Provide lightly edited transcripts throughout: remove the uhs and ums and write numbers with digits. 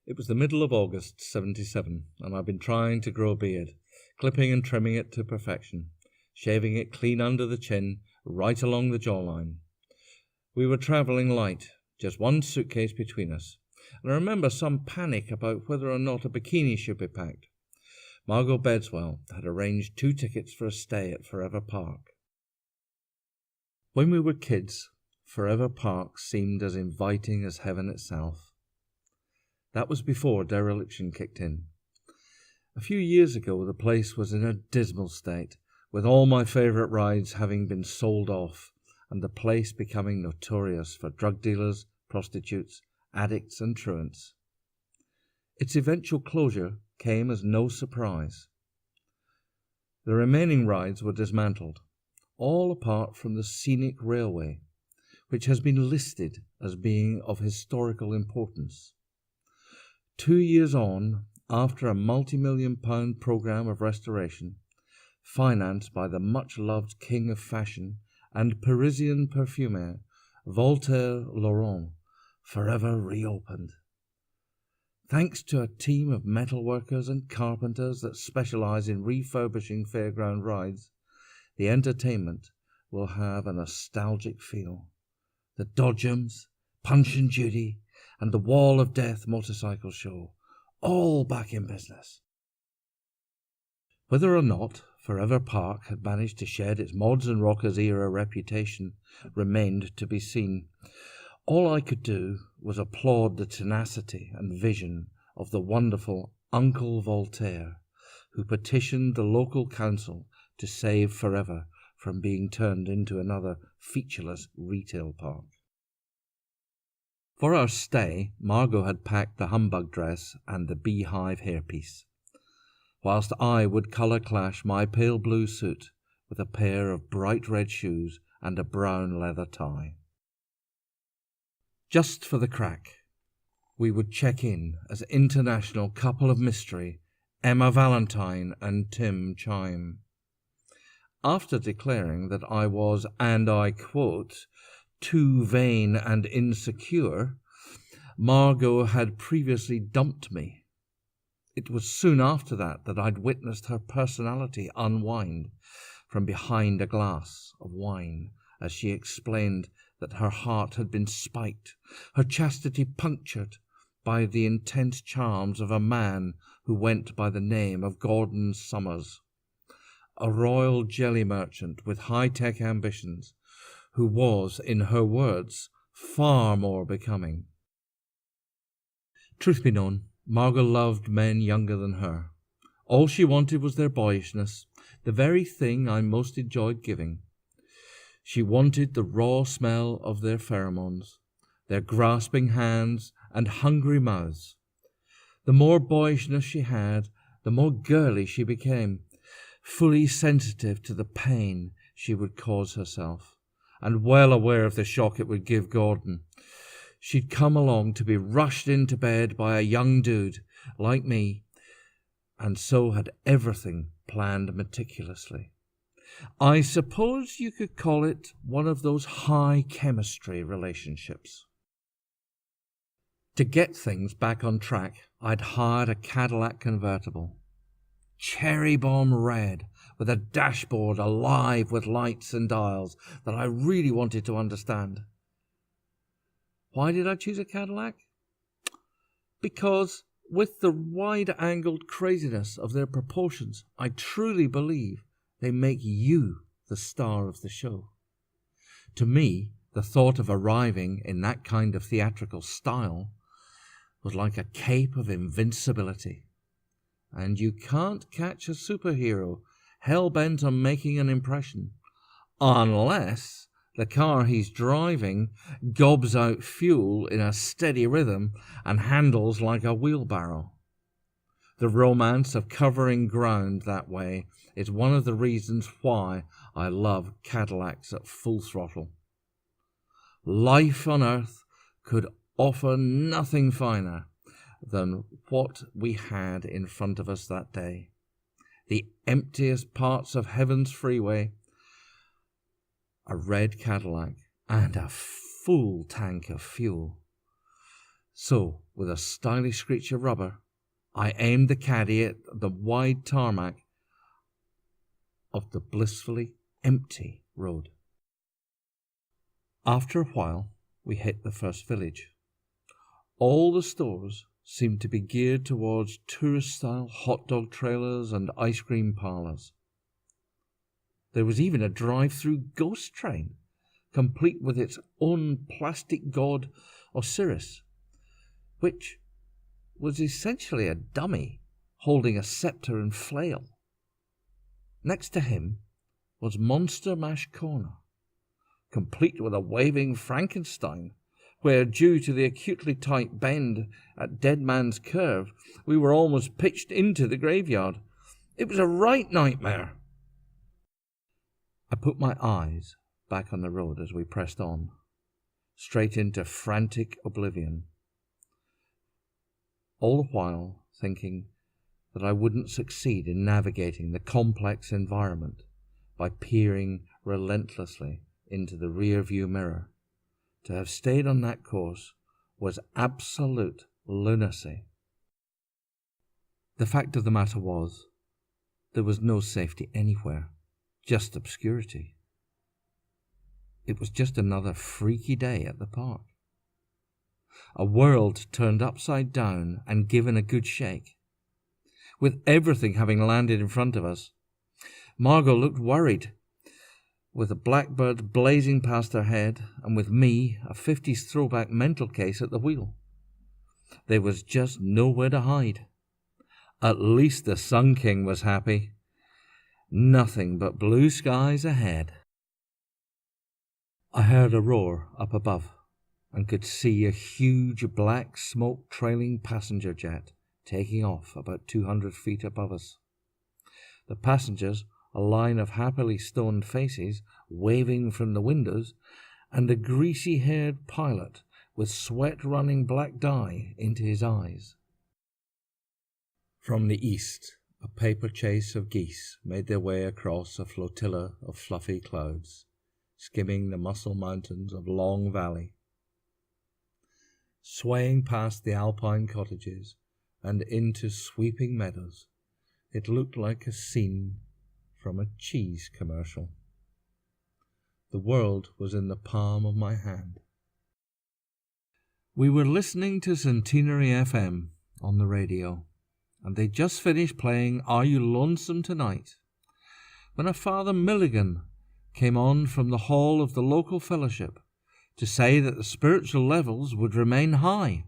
It was the middle of August, 77, and I'd been trying to grow a beard, clipping and trimming it to perfection, shaving it clean under the chin, right along the jawline. We were travelling light, just one suitcase between us, and I remember some panic about whether or not a bikini should be packed. Margot Bedswell had arranged 2 tickets for a stay at Forever Park. When we were kids, Forever Park seemed as inviting as heaven itself. That was before dereliction kicked in. A few years ago, the place was in a dismal state, with all my favourite rides having been sold off, and the place becoming notorious for drug dealers, prostitutes, addicts and truants. Its eventual closure came as no surprise. The remaining rides were dismantled, all apart from the scenic railway, which has been listed as being of historical importance. 2 years on, after a multi-million-pound programme of restoration, financed by the much-loved king of fashion and Parisian perfumer Voltaire Laurent, Forever reopened. Thanks to a team of metalworkers and carpenters that specialise in refurbishing fairground rides, the entertainment will have a nostalgic feel. The Dodgems, Punch and Judy, and the Wall of Death motorcycle show, all back in business. Whether or not Forever Park had managed to shed its mods and rockers era reputation remained to be seen. All I could do was applaud the tenacity and vision of the wonderful Uncle Voltaire, who petitioned the local council to save Forever from being turned into another featureless retail park. For our stay, Margot had packed the humbug dress and the beehive hairpiece, whilst I would colour-clash my pale blue suit with a pair of bright red shoes and a brown leather tie. Just for the crack, we would check in as international couple of mystery Emma Valentine and Tim Chime. After declaring that I was, and I quote, too vain and insecure, Margot had previously dumped me. It was soon after that I'd witnessed her personality unwind from behind a glass of wine as she explained that her heart had been spiked, her chastity punctured by the intense charms of a man who went by the name of Gordon Summers, a royal jelly merchant with high-tech ambitions, who was, in her words, far more becoming. Truth be known, Margot loved men younger than her. All she wanted was their boyishness, the very thing I most enjoyed giving. She wanted the raw smell of their pheromones, their grasping hands and hungry mouths. The more boyishness she had, the more girly she became, fully sensitive to the pain she would cause herself, and well aware of the shock it would give Gordon. She'd come along to be rushed into bed by a young dude like me, and so had everything planned meticulously. I suppose you could call it one of those high chemistry relationships. To get things back on track, I'd hired a Cadillac convertible, cherry bomb red, with a dashboard alive with lights and dials that I really wanted to understand. Why did I choose a Cadillac? Because with the wide-angled craziness of their proportions, I truly believe they make you the star of the show. To me, the thought of arriving in that kind of theatrical style was like a cape of invincibility. And you can't catch a superhero hell-bent on making an impression, unless the car he's driving gobs out fuel in a steady rhythm and handles like a wheelbarrow. The romance of covering ground that way is one of the reasons why I love Cadillacs at full throttle. Life on Earth could offer nothing finer than what we had in front of us that day. The emptiest parts of heaven's freeway, a red Cadillac, and a full tank of fuel. So with a stylish screech of rubber, I aimed the caddy at the wide tarmac of the blissfully empty road. After a while, we hit the first village. All the stores seemed to be geared towards tourist-style hot dog trailers and ice cream parlours. There was even a drive-through ghost train, complete with its own plastic god Osiris, which was essentially a dummy holding a scepter and flail. Next to him was Monster Mash Corner, complete with a waving Frankenstein, where, due to the acutely tight bend at Dead Man's Curve, we were almost pitched into the graveyard. It was a right nightmare. I put my eyes back on the road as we pressed on, straight into frantic oblivion, all the while thinking that I wouldn't succeed in navigating the complex environment by peering relentlessly into the rear-view mirror. To have stayed on that course was absolute lunacy. The fact of the matter was, there was no safety anywhere, just obscurity. It was just another freaky day at the park. A world turned upside down and given a good shake. With everything having landed in front of us, Margot looked worried, with a blackbird blazing past her head, and with me, a 50s throwback mental case at the wheel. There was just nowhere to hide. At least the Sun King was happy. Nothing but blue skies ahead. I heard a roar up above, and could see a huge black smoke-trailing passenger jet taking off about 200 feet above us. The passengers, a line of happily stoned faces waving from the windows, and a greasy-haired pilot with sweat-running black dye into his eyes. From the east, a paper chase of geese made their way across a flotilla of fluffy clouds, skimming the Muscle Mountains of Long Valley. Swaying past the alpine cottages and into sweeping meadows, it looked like a scene from a cheese commercial. The world was in the palm of my hand. We were listening to Centenary FM on the radio, and they just finished playing Are You Lonesome Tonight, when a Father Milligan came on from the hall of the local fellowship to say that the spiritual levels would remain high.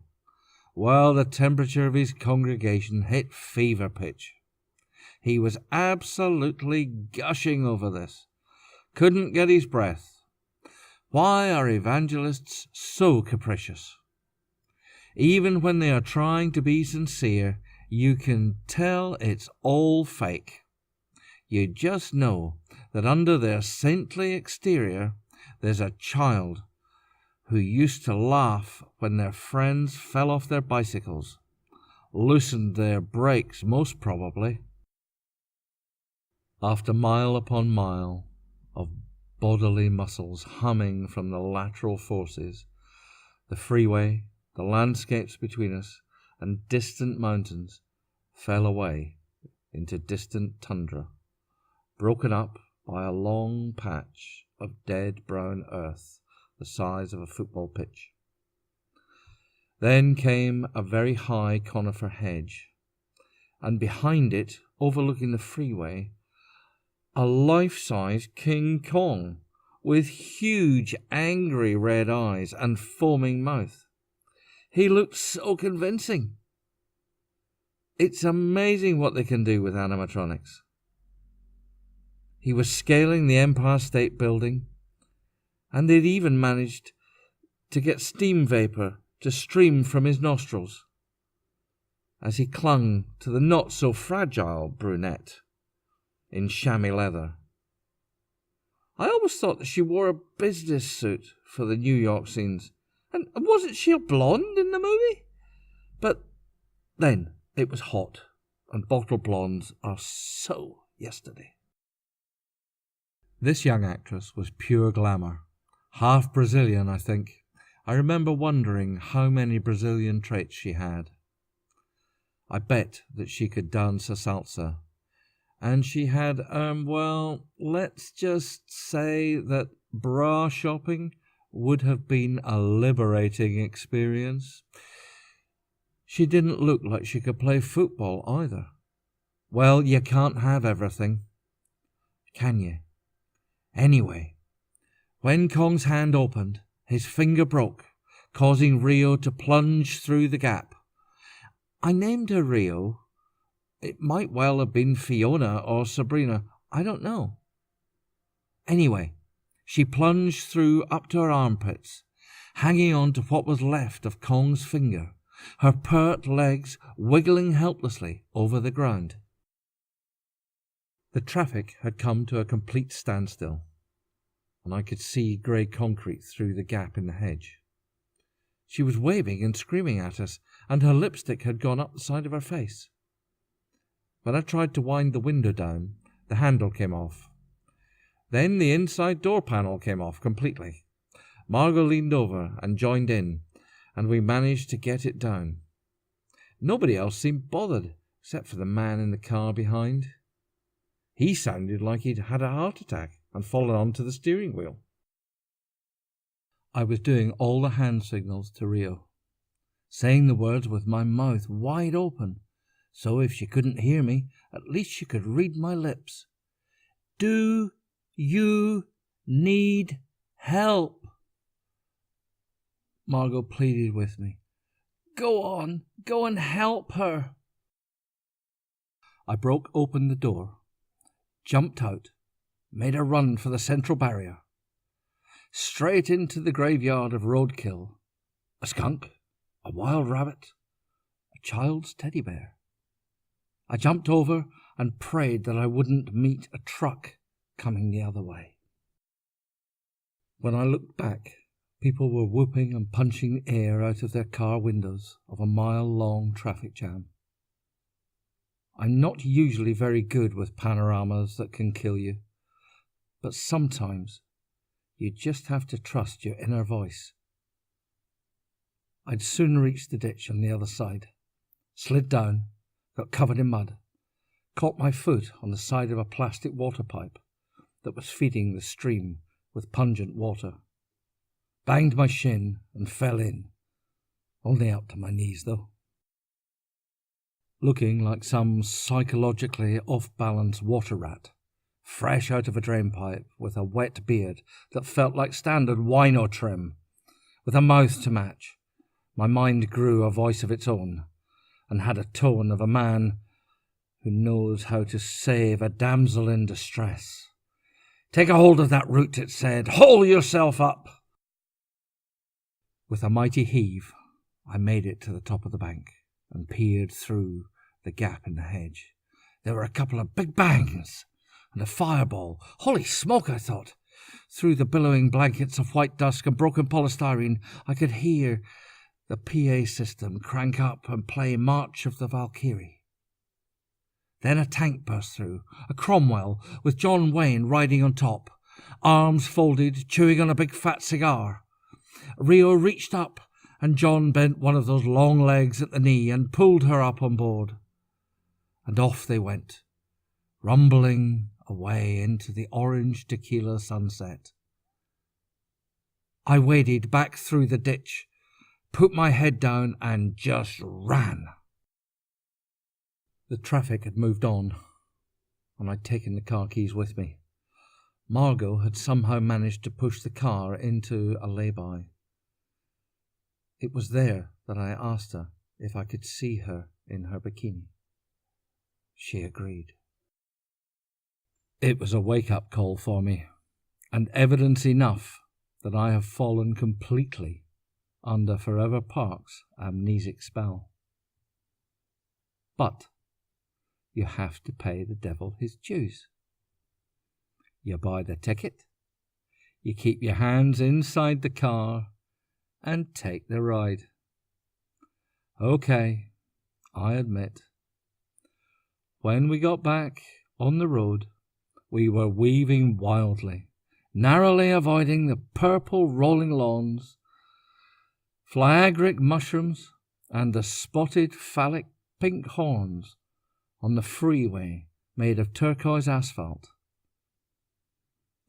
Well, the temperature of his congregation hit fever pitch. He was absolutely gushing over this. Couldn't get his breath. Why are evangelists so capricious? Even when they are trying to be sincere, you can tell it's all fake. You just know that under their saintly exterior, there's a child who used to laugh when their friends fell off their bicycles, loosened their brakes most probably. After mile upon mile of bodily muscles humming from the lateral forces, the freeway, the landscapes between us, and distant mountains fell away into distant tundra, broken up by a long patch of dead brown earth the size of a football pitch. Then came a very high conifer hedge, and behind it, overlooking the freeway, a life-size King Kong with huge, angry red eyes and foaming mouth. He looked so convincing. It's amazing what they can do with animatronics. He was scaling the Empire State Building, and they'd even managed to get steam vapor to stream from his nostrils as he clung to the not-so-fragile brunette in chamois leather. I always thought that she wore a business suit for the New York scenes, and wasn't she a blonde in the movie? But then it was hot, and bottle blondes are so yesterday. This young actress was pure glamour, half Brazilian, I think, I remember wondering how many Brazilian traits she had. I bet that she could dance a salsa. And she had, let's just say that bra shopping would have been a liberating experience. She didn't look like she could play football either. Well, you can't have everything, can you? Anyway, when Kong's hand opened, his finger broke, causing Rio to plunge through the gap. I named her Rio. It might well have been Fiona or Sabrina. I don't know. Anyway, she plunged through up to her armpits, hanging on to what was left of Kong's finger, her pert legs wiggling helplessly over the ground. The traffic had come to a complete standstill, and I could see grey concrete through the gap in the hedge. She was waving and screaming at us, and her lipstick had gone up the side of her face. When I tried to wind the window down, the handle came off. Then the inside door panel came off completely. Margot leaned over and joined in, and we managed to get it down. Nobody else seemed bothered, except for the man in the car behind. He sounded like he'd had a heart attack and fallen onto the steering wheel. I was doing all the hand signals to Rio, saying the words with my mouth wide open, so if she couldn't hear me, at least she could read my lips. Do you need help? Margot pleaded with me. Go on, go and help her. I broke open the door, jumped out, made a run for the central barrier. Straight into the graveyard of roadkill. A skunk, a wild rabbit, a child's teddy bear. I jumped over and prayed that I wouldn't meet a truck coming the other way. When I looked back, people were whooping and punching the air out of their car windows of a mile-long traffic jam. I'm not usually very good with panoramas that can kill you, but sometimes you just have to trust your inner voice. I'd soon reached the ditch on the other side, slid down, got covered in mud, caught my foot on the side of a plastic water pipe that was feeding the stream with pungent water, banged my shin and fell in, only up to my knees though. Looking like some psychologically off-balance water rat, fresh out of a drainpipe with a wet beard that felt like standard wino trim, with a mouth to match, my mind grew a voice of its own, and had a tone of a man who knows how to save a damsel in distress. Take a hold of that root, it said. Haul yourself up. With a mighty heave, I made it to the top of the bank and peered through the gap in the hedge. There were a couple of big bangs and a fireball. Holy smoke, I thought. Through the billowing blankets of white dust and broken polystyrene, I could hear the PA system crank up and play March of the Valkyrie. Then a tank burst through, a Cromwell with John Wayne riding on top, arms folded, chewing on a big fat cigar. Rio reached up, and John bent one of those long legs at the knee and pulled her up on board. And off they went, rumbling away into the orange tequila sunset. I waded back through the ditch, put my head down and just ran. The traffic had moved on, and I'd taken the car keys with me. Margot had somehow managed to push the car into a lay-by. It was there that I asked her if I could see her in her bikini. She agreed. It was a wake-up call for me, and evidence enough that I have fallen completely under Forever Park's amnesic spell. But you have to pay the devil his dues. You buy the ticket, you keep your hands inside the car, and take the ride. Okay, I admit. When we got back on the road, we were weaving wildly, narrowly avoiding the purple rolling lawns, Fiagric mushrooms, and the spotted phallic pink horns on the freeway made of turquoise asphalt.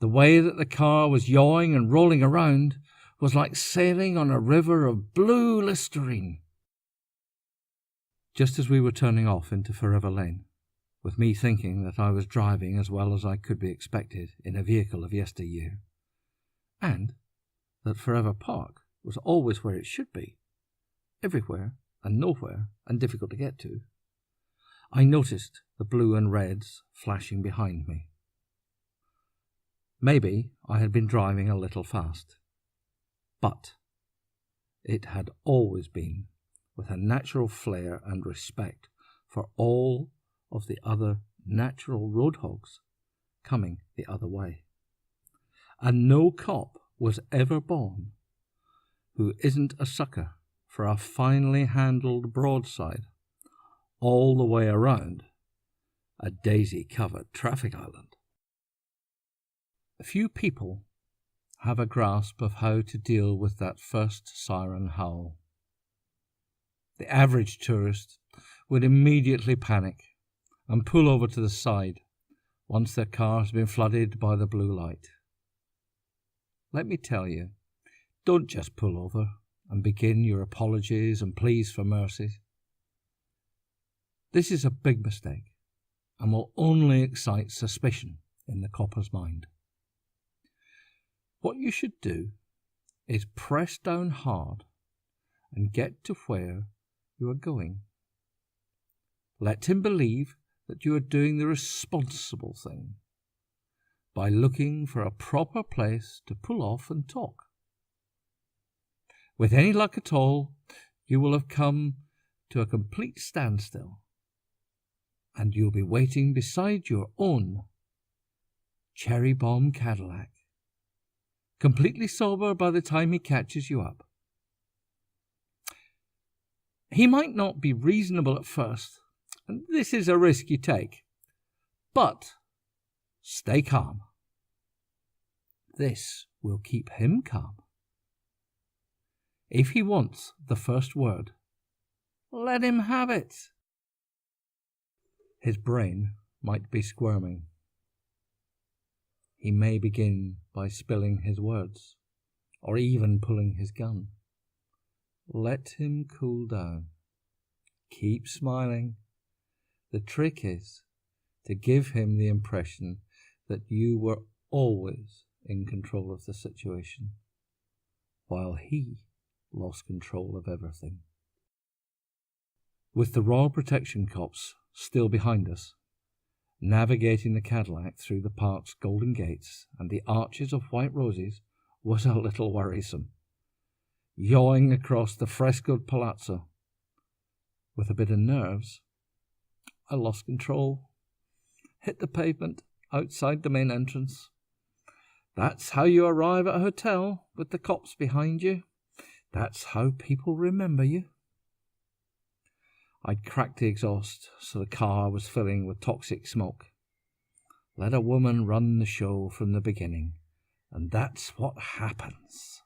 The way that the car was yawing and rolling around was like sailing on a river of blue Listerine. Just as we were turning off into Forever Lane, with me thinking that I was driving as well as I could be expected in a vehicle of yesteryear, and that Forever Park was always where it should be, everywhere and nowhere and difficult to get to, I noticed the blue and reds flashing behind me. Maybe I had been driving a little fast, but it had always been with a natural flair and respect for all of the other natural road hogs coming the other way. And no cop was ever born who isn't a sucker for a finely handled broadside all the way around a daisy-covered traffic island. Few people have a grasp of how to deal with that first siren howl. The average tourist would immediately panic and pull over to the side once their car has been flooded by the blue light. Let me tell you, don't just pull over and begin your apologies and pleas for mercy. This is a big mistake and will only excite suspicion in the copper's mind. What you should do is press down hard and get to where you are going. Let him believe that you are doing the responsible thing by looking for a proper place to pull off and talk. With any luck at all, you will have come to a complete standstill, and you'll be waiting beside your own cherry bomb Cadillac, completely sober by the time he catches you up. He might not be reasonable at first, and this is a risk you take, but stay calm. This will keep him calm. If he wants the first word, let him have it. His brain might be squirming. He may begin by spilling his words, or even pulling his gun. Let him cool down. Keep smiling. The trick is to give him the impression that you were always in control of the situation, while he lost control of everything. With the Royal Protection Cops still behind us, navigating the Cadillac through the park's golden gates and the arches of white roses was a little worrisome. Yawing across the frescoed palazzo, with a bit of nerves, I lost control, hit the pavement outside the main entrance. That's how you arrive at a hotel with the cops behind you. That's how people remember you. I'd cracked the exhaust so the car was filling with toxic smoke. Let a woman run the show from the beginning, and that's what happens.